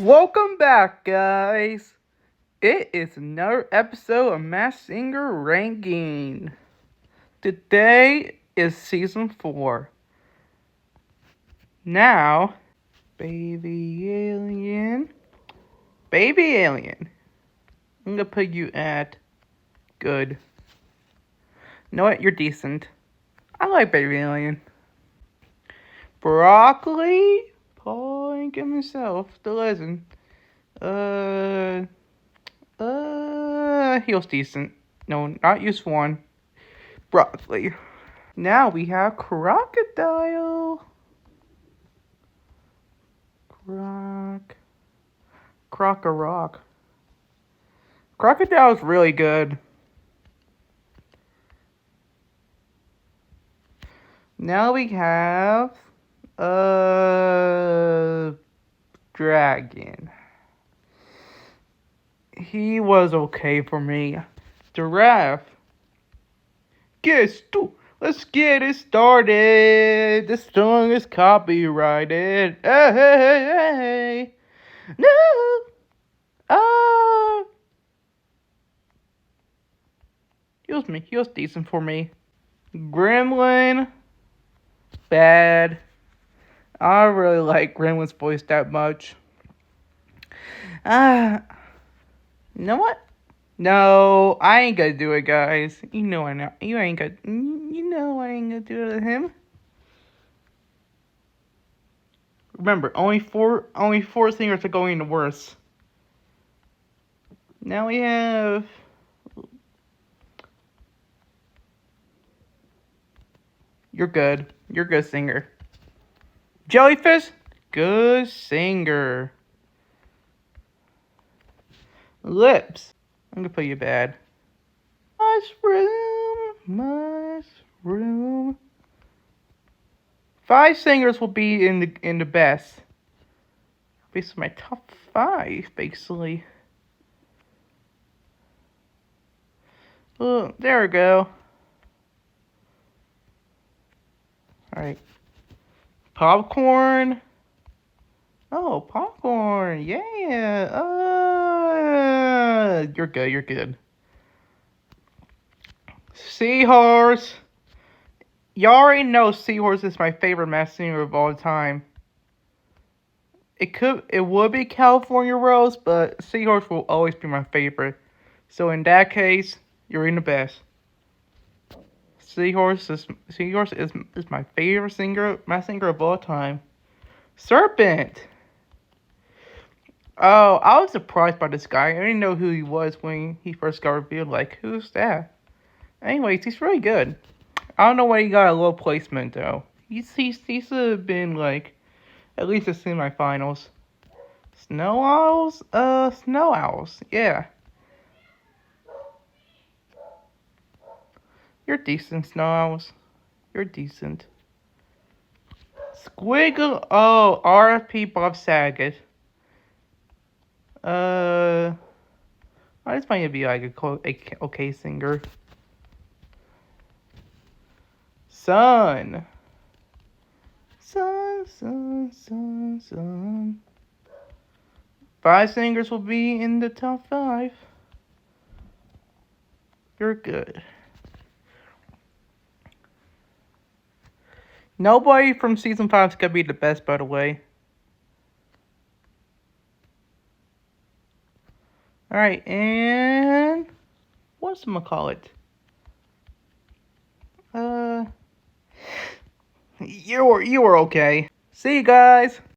Welcome back, guys. It is another episode of Masked Singer Ranking. Today is season 4. Now, baby alien. Baby alien. I'm gonna put you at good. You know what? You're decent. I like baby alien. Broccoli. Paul ain't give himself the legend. He was decent. No, not use one. Broccoli. Now we have crocodile. Croc-a-rock. Crocodile's really good. Now we have dragon. He was okay for me. Giraffe. Let's get it started. This song is copyrighted. Hey. No. He was decent for me. Gremlin. Bad. I don't really like Gremlin's voice that much. You know what? No, I ain't gonna do it, guys. You know I know. You ain't gonna. You know I ain't gonna do it to him. Remember, only four singers are going to worse. Now we have. You're good. You're a good singer. Jellyfish, good singer. Lips, I'm gonna put you bad. Mushroom. 5 singers will be in the best. Based on my top 5, basically. Oh, there we go. Alright. Popcorn. Oh, popcorn. Yeah. You're good. Seahorse. Y'all already know Seahorse is my favorite masked singer of all time. It would be California Rose, but Seahorse will always be my favorite. So in that case, you're in the best. Seahorse is my favorite masked singer of all time. Serpent. Oh, I was surprised by this guy. I didn't know who he was when he first got revealed. Like, who's that? Anyways, he's really good. I don't know why he got a low placement though. He should have been like at least the semifinals. Snow owls? Snow owls. Yeah. You're decent, snow owls. You're decent. Squiggle. Oh, RFP Bob Saget. I just find you to be like a okay singer. Sun. 5 singers will be in the top 5. You're good. Nobody from season 5 is gonna be the best, by the way. Alright, and whatchamacallit? You were okay. See you guys.